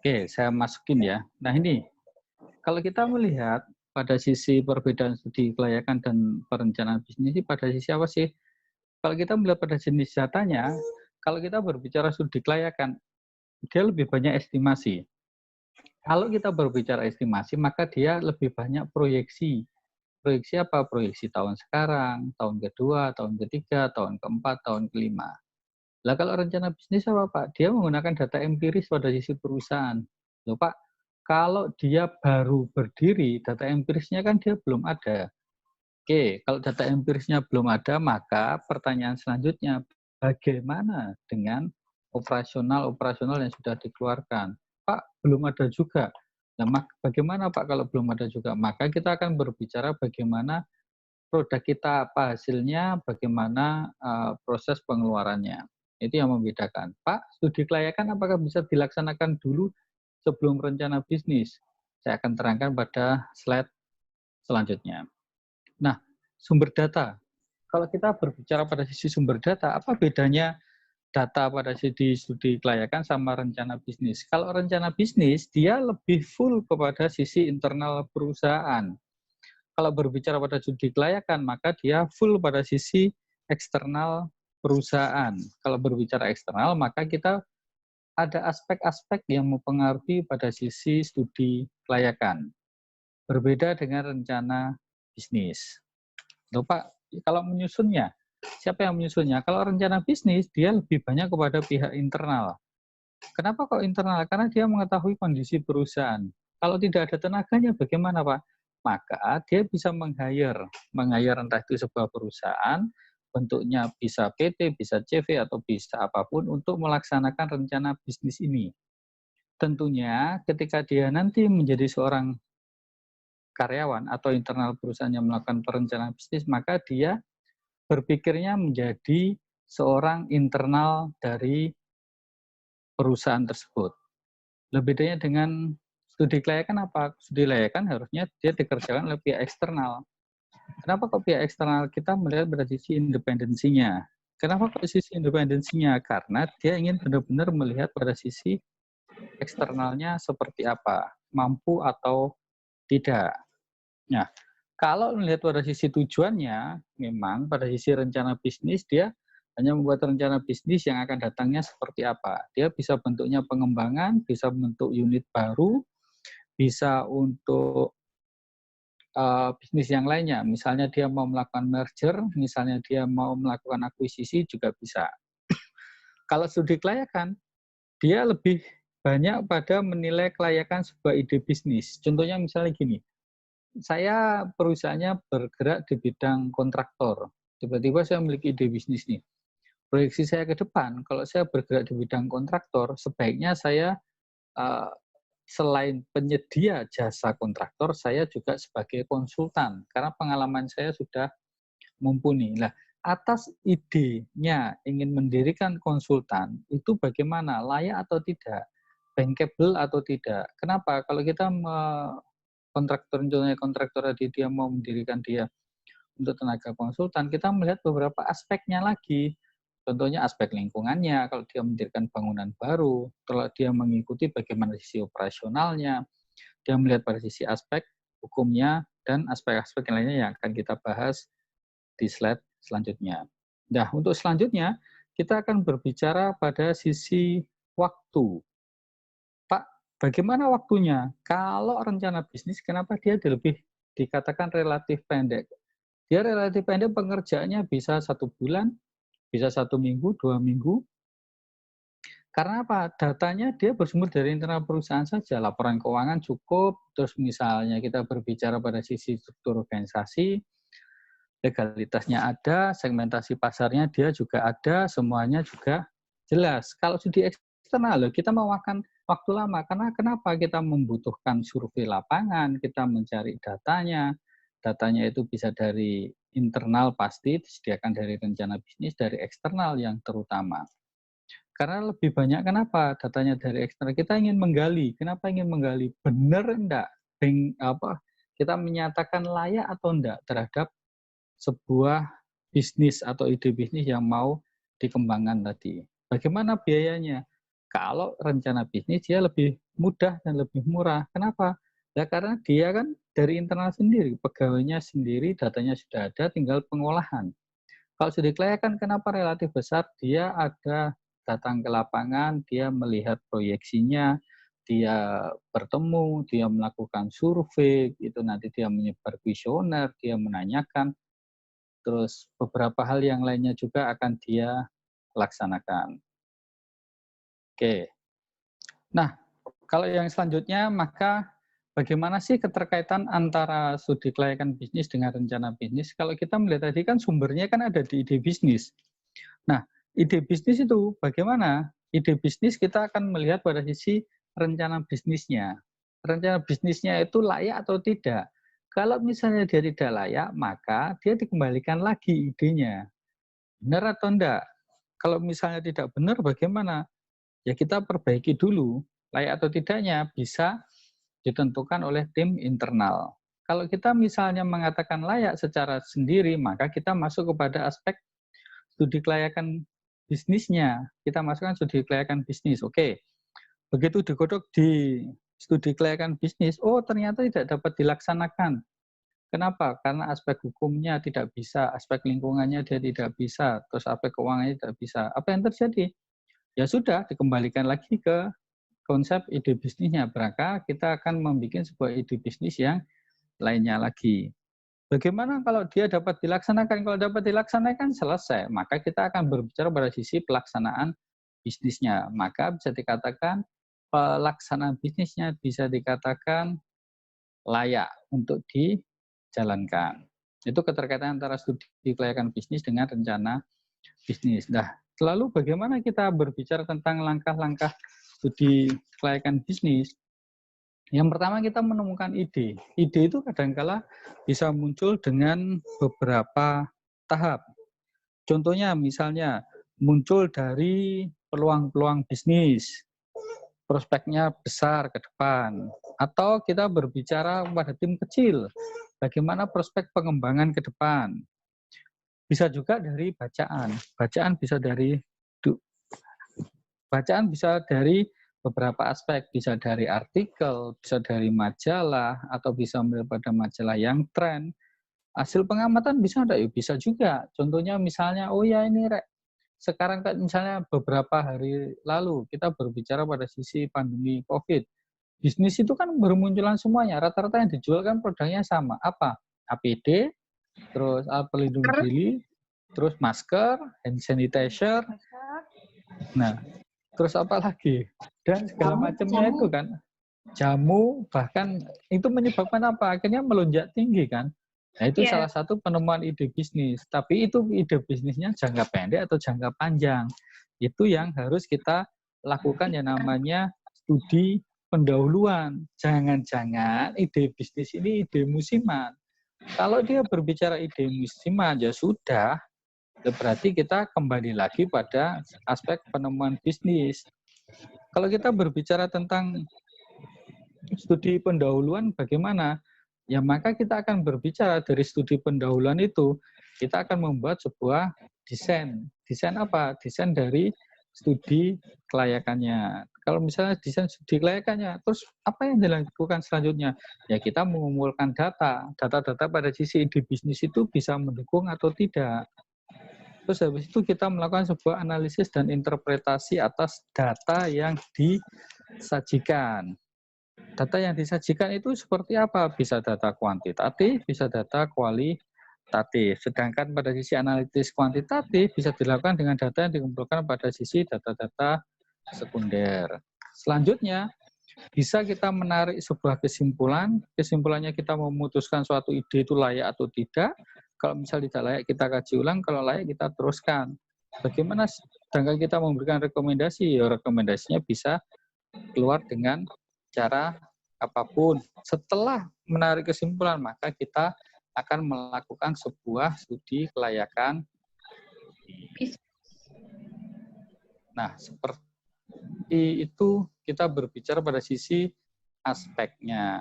Oke, saya masukin ya. Nah ini, kalau kita melihat pada sisi perbedaan studi kelayakan dan perencanaan bisnis ini pada sisi apa sih? Kalau kita melihat pada jenis datanya, kalau kita berbicara studi kelayakan, dia lebih banyak estimasi. Kalau kita berbicara estimasi, maka dia lebih banyak proyeksi. Proyeksi apa? Proyeksi tahun sekarang, tahun kedua, tahun ketiga, tahun keempat, tahun kelima. Lah kalau rencana bisnis apa Pak? Dia menggunakan data empiris pada sisi perusahaan. Loh Pak, kalau dia baru berdiri, data empirisnya kan dia belum ada. Oke, kalau data empirisnya belum ada, maka pertanyaan selanjutnya, bagaimana dengan operasional yang sudah dikeluarkan? Pak, belum ada juga. Nah, bagaimana Pak kalau belum ada juga? Maka kita akan berbicara bagaimana produk kita, apa hasilnya, bagaimana proses pengeluarannya. Itu yang membedakan. Pak, studi kelayakan apakah bisa dilaksanakan dulu sebelum rencana bisnis? Saya akan terangkan pada slide selanjutnya. Nah, sumber data. Kalau kita berbicara pada sisi sumber data, apa bedanya data pada sisi studi kelayakan sama rencana bisnis? Kalau rencana bisnis, dia lebih full kepada sisi internal perusahaan. Kalau berbicara pada studi kelayakan, maka dia full pada sisi eksternal perusahaan. Kalau berbicara eksternal, maka kita ada aspek-aspek yang mempengaruhi pada sisi studi kelayakan. Berbeda dengan rencana bisnis. Loh Pak, kalau menyusunnya, siapa yang menyusunnya? Kalau rencana bisnis, dia lebih banyak kepada pihak internal. Kenapa kok internal? Karena dia mengetahui kondisi perusahaan. Kalau tidak ada tenaganya, bagaimana Pak? Maka dia bisa meng-hire entah itu sebuah perusahaan, bentuknya bisa PT, bisa CV, atau bisa apapun untuk melaksanakan rencana bisnis ini. Tentunya ketika dia nanti menjadi seorang karyawan atau internal perusahaan yang melakukan perencanaan bisnis, maka dia berpikirnya menjadi seorang internal dari perusahaan tersebut. Bedanya dengan studi kelayakan apa? Studi kelayakan harusnya dia dikerjakan oleh pihak eksternal. Kenapa kok pihak eksternal? Kita melihat pada sisi independensinya. Kenapa kok sisi independensinya? Karena dia ingin benar-benar melihat pada sisi eksternalnya seperti apa, mampu atau tidak. Nah, kalau melihat pada sisi tujuannya, memang pada sisi rencana bisnis dia hanya membuat rencana bisnis yang akan datangnya seperti apa. Dia bisa bentuknya pengembangan, bisa bentuk unit baru, bisa untuk bisnis yang lainnya. Misalnya dia mau melakukan merger, misalnya dia mau melakukan akuisisi juga bisa. Kalau studi kelayakan, dia lebih banyak pada menilai kelayakan sebuah ide bisnis. Contohnya misalnya gini, saya perusahaannya bergerak di bidang kontraktor. Tiba-tiba saya memiliki ide bisnis nih. Proyeksi saya ke depan, kalau saya bergerak di bidang kontraktor, sebaiknya saya selain penyedia jasa kontraktor, saya juga sebagai konsultan karena pengalaman saya sudah mumpuni. Nah, atas idenya ingin mendirikan konsultan itu bagaimana, layak atau tidak, bankable atau tidak. Kenapa? Kalau kita kontraktor, contohnya kontraktor tadi dia mau mendirikan dia untuk tenaga konsultan, kita melihat beberapa aspeknya lagi. Contohnya aspek lingkungannya, kalau dia mendirikan bangunan baru, kalau dia mengikuti bagaimana sisi operasionalnya, dia melihat pada sisi aspek hukumnya, dan aspek-aspek yang lainnya yang akan kita bahas di slide selanjutnya. Nah, untuk selanjutnya, kita akan berbicara pada sisi waktu. Pak, bagaimana waktunya? Kalau rencana bisnis, kenapa dia lebih dikatakan relatif pendek? Dia relatif pendek, pengerjaannya bisa 1 bulan, bisa 1 minggu, 2 minggu. Karena apa? Datanya dia bersumber dari internal perusahaan saja. Laporan keuangan cukup, terus misalnya kita berbicara pada sisi struktur organisasi, legalitasnya ada, segmentasi pasarnya dia juga ada, semuanya juga jelas. Kalau studi eksternal, kita memakan waktu lama. Karena kenapa? Kita membutuhkan survei lapangan, kita mencari datanya itu bisa dari internal pasti, disediakan dari rencana bisnis, dari eksternal yang terutama. Karena lebih banyak kenapa? Datanya dari eksternal. Kita ingin menggali. Kenapa ingin menggali? Benar enggak? Kita menyatakan layak atau enggak terhadap sebuah bisnis atau ide bisnis yang mau dikembangkan tadi. Bagaimana biayanya? Kalau rencana bisnis dia lebih mudah dan lebih murah. Kenapa? Ya karena dia kan dari internal sendiri, pegawainya sendiri, datanya sudah ada, tinggal pengolahan. Kalau studi kelayakan kenapa relatif besar? Dia ada datang ke lapangan, dia melihat proyeksinya, dia bertemu, dia melakukan survei, itu nanti dia menyebar kuesioner, dia menanyakan, terus beberapa hal yang lainnya juga akan dia laksanakan. Oke. Nah, kalau yang selanjutnya, maka bagaimana sih keterkaitan antara studi kelayakan bisnis dengan rencana bisnis? Kalau kita melihat tadi kan sumbernya kan ada di ide bisnis. Nah, ide bisnis itu bagaimana? Ide bisnis kita akan melihat pada sisi rencana bisnisnya. Rencana bisnisnya itu layak atau tidak. Kalau misalnya dia tidak layak, maka dia dikembalikan lagi idenya. Benar atau enggak? Kalau misalnya tidak benar, bagaimana? Ya kita perbaiki dulu. Layak atau tidaknya bisa ditentukan oleh tim internal. Kalau kita misalnya mengatakan layak secara sendiri, maka kita masuk kepada aspek studi kelayakan bisnisnya. Kita masukkan studi kelayakan bisnis. Oke. Begitu digodok di studi kelayakan bisnis, oh ternyata tidak dapat dilaksanakan. Kenapa? Karena aspek hukumnya tidak bisa, aspek lingkungannya dia tidak bisa, terus aspek keuangannya tidak bisa. Apa yang terjadi? Ya sudah, dikembalikan lagi ke konsep ide bisnisnya. Maka kita akan membuat sebuah ide bisnis yang lainnya lagi. Bagaimana kalau dia dapat dilaksanakan? Kalau dapat dilaksanakan, selesai. Maka kita akan berbicara pada sisi pelaksanaan bisnisnya. Maka bisa dikatakan pelaksanaan bisnisnya bisa dikatakan layak untuk dijalankan. Itu keterkaitan antara studi kelayakan bisnis dengan rencana bisnis. Nah, lalu bagaimana kita berbicara tentang langkah-langkah studi kelayakan bisnis? Yang pertama kita menemukan ide. Ide itu kadangkala bisa muncul dengan beberapa tahap. Contohnya misalnya muncul dari peluang-peluang bisnis, prospeknya besar ke depan. Atau kita berbicara pada tim kecil, bagaimana prospek pengembangan ke depan. Bisa juga dari bacaan. Bacaan bisa dari beberapa aspek, bisa dari artikel, bisa dari majalah, atau bisa daripada majalah yang tren. Hasil pengamatan bisa enggak? Ya, bisa juga. Contohnya misalnya, oh ya ini Rek, sekarang kan misalnya beberapa hari lalu kita berbicara pada sisi pandemi COVID. Bisnis itu kan bermunculan semuanya. Rata-rata yang dijual kan produknya sama. Apa? APD, terus alat pelindung diri, terus masker, hand sanitizer. Nah, terus apa lagi? Dan segala macamnya itu kan. Jamu, bahkan itu menyebabkan apa? Akhirnya melonjak tinggi kan. Nah, itu salah satu penemuan ide bisnis. Tapi itu ide bisnisnya jangka pendek atau jangka panjang. Itu yang harus kita lakukan yang namanya studi pendahuluan. Jangan-jangan ide bisnis ini ide musiman. Kalau dia berbicara ide musiman, ya sudah, berarti kita kembali lagi pada aspek penemuan bisnis. Kalau kita berbicara tentang studi pendahuluan bagaimana? Ya maka kita akan berbicara dari studi pendahuluan itu, kita akan membuat sebuah desain. Desain apa? Desain dari studi kelayakannya. Kalau misalnya desain studi kelayakannya, terus apa yang dilakukan selanjutnya? Ya kita mengumpulkan data. Data-data pada sisi ide bisnis itu bisa mendukung atau tidak. Terus habis itu kita melakukan sebuah analisis dan interpretasi atas data yang disajikan. Data yang disajikan itu seperti apa? Bisa data kuantitatif, bisa data kualitatif. Sedangkan pada sisi analisis kuantitatif bisa dilakukan dengan data yang dikumpulkan pada sisi data-data sekunder. Selanjutnya, bisa kita menarik sebuah kesimpulan. Kesimpulannya kita memutuskan suatu ide itu layak atau tidak. Kalau misal tidak layak, kita kaji ulang. Kalau layak, kita teruskan. Bagaimana sedangkan kita memberikan rekomendasi? Ya, rekomendasinya bisa keluar dengan cara apapun. Setelah menarik kesimpulan, maka kita akan melakukan sebuah studi kelayakan. Nah, seperti itu kita berbicara pada sisi aspeknya.